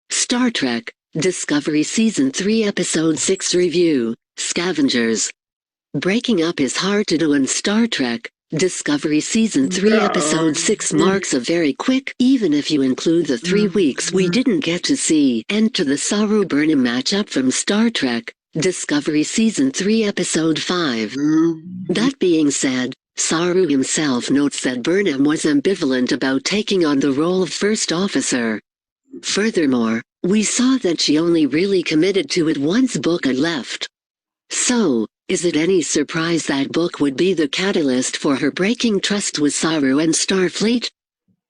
Star Trek, Discovery Season 3 Episode 6 Review, Scavengers. Breaking up is hard to do in Star Trek. Discovery Season 3 Episode 6 marks a very quick, even if you include the 3 weeks we didn't get to see, end to the Saru-Burnham matchup from Star Trek, Discovery Season 3 Episode 5. That being said, Saru himself notes that Burnham was ambivalent about taking on the role of first officer. Furthermore, we saw that she only really committed to it once Book had left. So, is it any surprise that Book would be the catalyst for her breaking trust with Saru and Starfleet?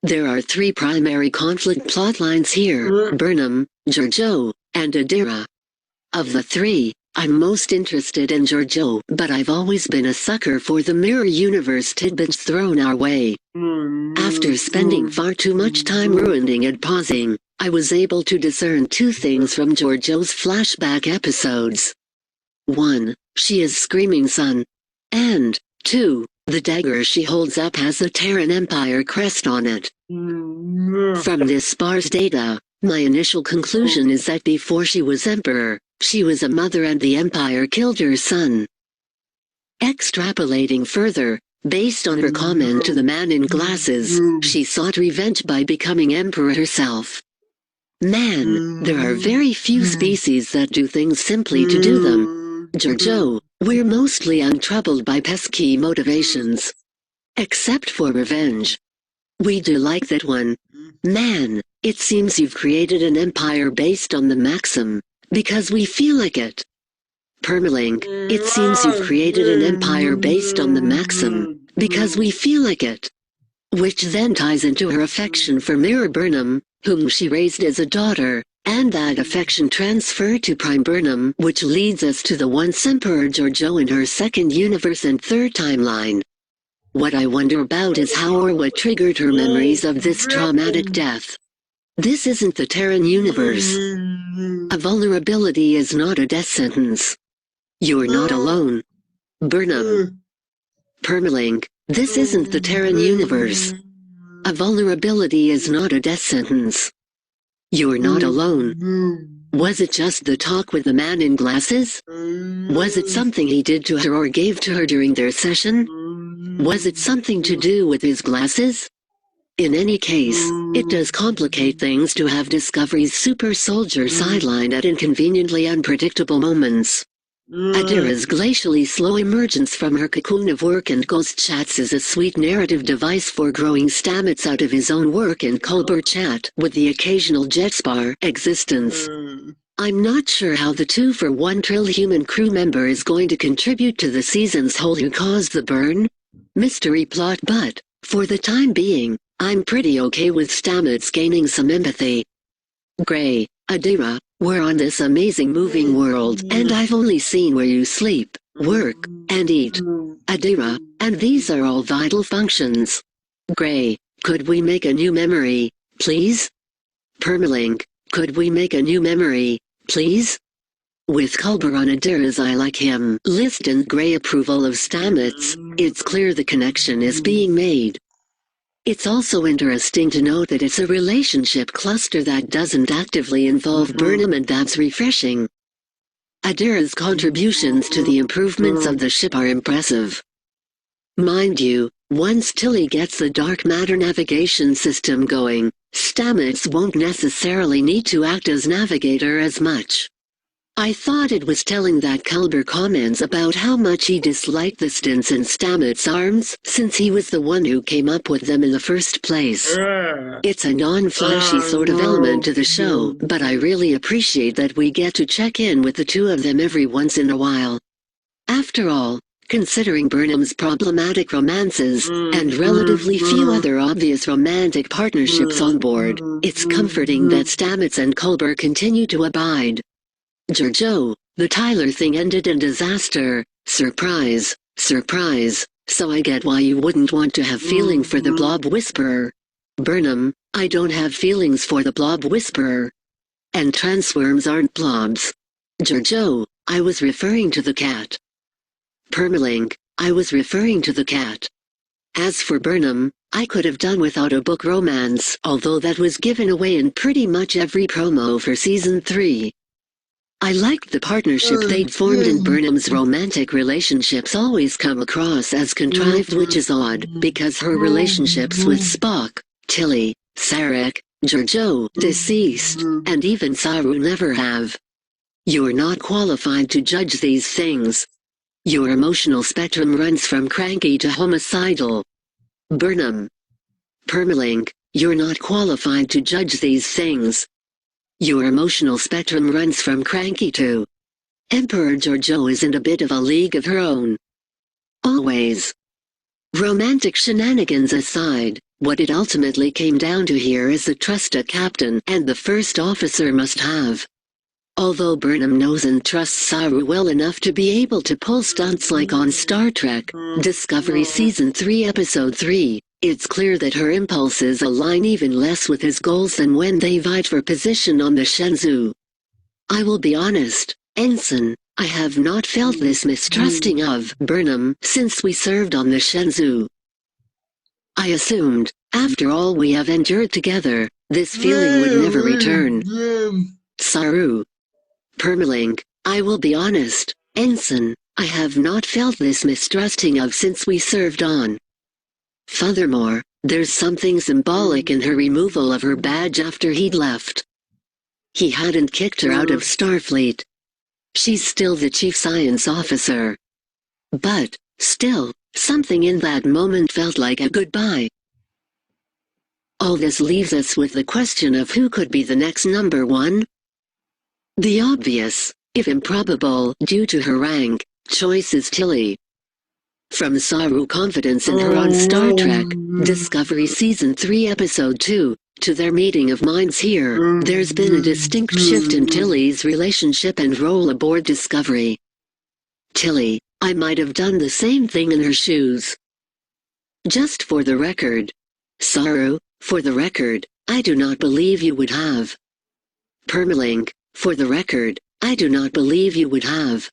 There are 3 primary conflict plotlines here: Burnham, Georgiou, and Adira. Of the 3, I'm most interested in Georgiou, but I've always been a sucker for the mirror universe tidbits thrown our way. After spending far too much time ruining and pausing, I was able to discern 2 things from Georgiou's flashback episodes. 1. She is screaming son. And 2. The dagger she holds up has the Terran Empire crest on it. From this sparse data, my initial conclusion is that before she was emperor, she was a mother and the Empire killed her son. Extrapolating further, based on her comment to the man in glasses, she sought revenge by becoming emperor herself. Man, there are very few species that do things simply to do them. Georgiou, we're mostly untroubled by pesky motivations. Except for revenge. We do like that one. Man, it seems you've created an empire based on the maxim, because we feel like it. Permalink, it seems you've created an empire based on the maxim, because we feel like it. Which then ties into her affection for Mirror Burnham, whom she raised as a daughter, and that affection transferred to Prime Burnham, which leads us to the once Emperor Georgiou in her second universe and third timeline. What I wonder about is how or what triggered her memories of this traumatic death. This isn't the Terran universe. A vulnerability is not a death sentence. You're not alone. Burnham. Permalink, this isn't the Terran universe. A vulnerability is not a death sentence. You're not alone. Was it just the talk with the man in glasses? Was it something he did to her or gave to her during their session? Was it something to do with his glasses? In any case, it does complicate things to have Discovery's super soldier sidelined at inconveniently unpredictable moments. Adira's glacially slow emergence from her cocoon of work and ghost chats is a sweet narrative device for growing Stamets out of his own work and Culber chat with the occasional Jetspar existence. I'm not sure how the 2-for-1 Trill human crew member is going to contribute to the season's whole who caused the burn mystery plot, but, for the time being, I'm pretty okay with Stamets gaining some empathy. Gray, Adira, we're on this amazing moving world and I've only seen where you sleep, work, and eat. Adira, and these are all vital functions. Gray, could we make a new memory, please? Permalink, could we make a new memory, please? With Culber on Adira's I like him list and Gray approval of Stamets, it's clear the connection is being made. It's also interesting to note that it's a relationship cluster that doesn't actively involve Burnham, and that's refreshing. Adira's contributions to the improvements of the ship are impressive. Mind you, once Tilly gets the dark matter navigation system going, Stamets won't necessarily need to act as navigator as much. I thought it was telling that Culber comments about how much he disliked the stints in Stamets' arms, since he was the one who came up with them in the first place. It's a non-flashy sort of element to the show, but I really appreciate that we get to check in with the two of them every once in a while. After all, considering Burnham's problematic romances, and relatively few other obvious romantic partnerships on board, it's comforting that Stamets and Culber continue to abide. Giorgio, the Tyler thing ended in disaster. Surprise, surprise, so I get why you wouldn't want to have feeling for the Blob Whisperer. Burnham, I don't have feelings for the Blob Whisperer. And transworms aren't blobs. Giorgio, I was referring to the cat. Permalink, I was referring to the cat. As for Burnham, I could have done without a book romance, although that was given away in pretty much every promo for Season 3. I liked the partnership they'd formed, and Burnham's romantic relationships always come across as contrived, which is odd, because her relationships with Spock, Tilly, Sarek, Giorgio, deceased, and even Saru never have. You're not qualified to judge these things. Your emotional spectrum runs from cranky to homicidal. Burnham. Permalink, you're not qualified to judge these things. Your emotional spectrum runs from cranky to. Emperor Giorgio is in a bit of a league of her own. Always. Romantic shenanigans aside, what it ultimately came down to here is the trust a captain and the first officer must have. Although Burnham knows and trusts Saru well enough to be able to pull stunts like on Star Trek, Discovery Season 3 Episode 3, it's clear that her impulses align even less with his goals than when they vied for position on the Shenzhou. I will be honest, Ensign, I have not felt this mistrusting of Burnham since we served on the Shenzhou. I assumed, after all we have endured together, this feeling would never return. Saru. Permalink, I will be honest, Ensign, I have not felt this mistrusting of since we served on. Furthermore, there's something symbolic in her removal of her badge after he'd left. He hadn't kicked her out of Starfleet. She's still the chief science officer. But, still, something in that moment felt like a goodbye. All this leaves us with the question of who could be the next number one? The obvious, if improbable due to her rank, choice is Tilly. From Saru confidence in her on Star Trek, Discovery Season 3 Episode 2, to their meeting of minds here, there's been a distinct shift in Tilly's relationship and role aboard Discovery. Tilly, I might have done the same thing in her shoes. Just for the record. Saru, for the record, I do not believe you would have. Permalink, for the record, I do not believe you would have.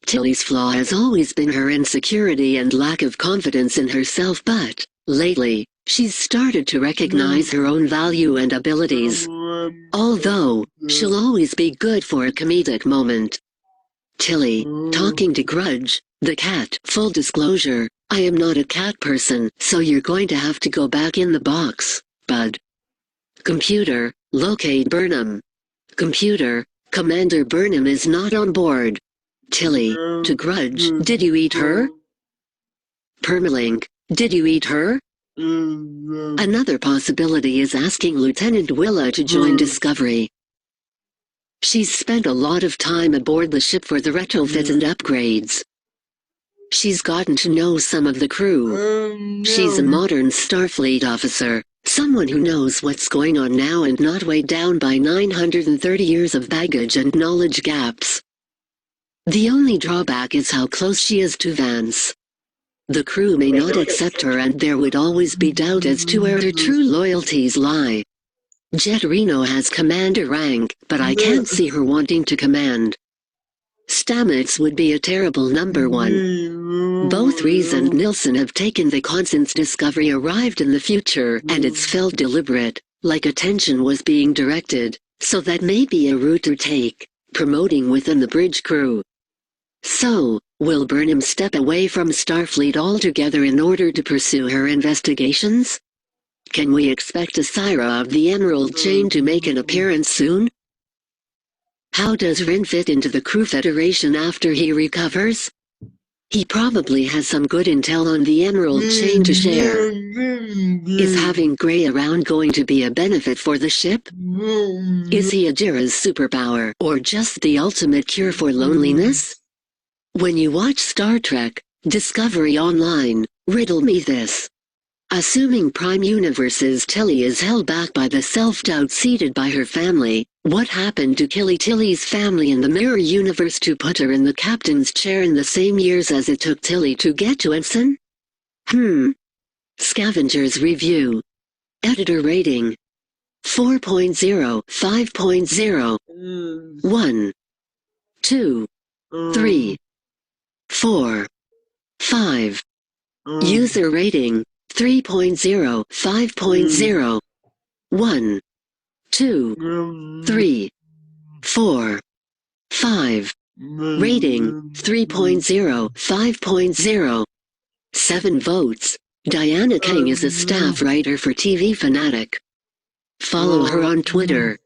Tilly's flaw has always been her insecurity and lack of confidence in herself, but lately, she's started to recognize her own value and abilities. Although, she'll always be good for a comedic moment. Tilly, talking to Grudge, the cat. Full disclosure, I am not a cat person, so you're going to have to go back in the box, bud. Computer, locate Burnham. Computer, Commander Burnham is not on board. Tilly, to Grudge, did you eat her? Permalink, did you eat her? Another possibility is asking Lieutenant Willa to join Discovery. She's spent a lot of time aboard the ship for the retrofit and upgrades. She's gotten to know some of the crew. She's a modern Starfleet officer, someone who knows what's going on now and not weighed down by 930 years of baggage and knowledge gaps. The only drawback is how close she is to Vance. The crew may not accept her and there would always be doubt as to where her true loyalties lie. Jet Reno has commander rank, but I can't see her wanting to command. Stamets would be a terrible number one. Both Reese and Nilsson have taken the con since Discovery arrived in the future, and it's felt deliberate, like attention was being directed, so that may be a route to take, promoting within the bridge crew. So, will Burnham step away from Starfleet altogether in order to pursue her investigations? Can we expect a Syra of the Emerald Chain to make an appearance soon? How does Rin fit into the Crew Federation after he recovers? He probably has some good intel on the Emerald Chain to share. Is having Grey around going to be a benefit for the ship? Is he Ajira's superpower, or just the ultimate cure for loneliness? When you watch Star Trek, Discovery Online, riddle me this. Assuming Prime Universe's Tilly is held back by the self-doubt seeded by her family, what happened to Tilly's family in the Mirror Universe to put her in the captain's chair in the same years as it took Tilly to get to Ensign? Scavengers Review. Editor Rating 4.0, 5.0, 1, 2, 3, 4, 5. User Rating 3.0, 5.0, 1, 2, 3, 4, 5. Rating 3.0, 5.0. 7 votes. Diana King is a staff writer for TV Fanatic. Follow her on Twitter.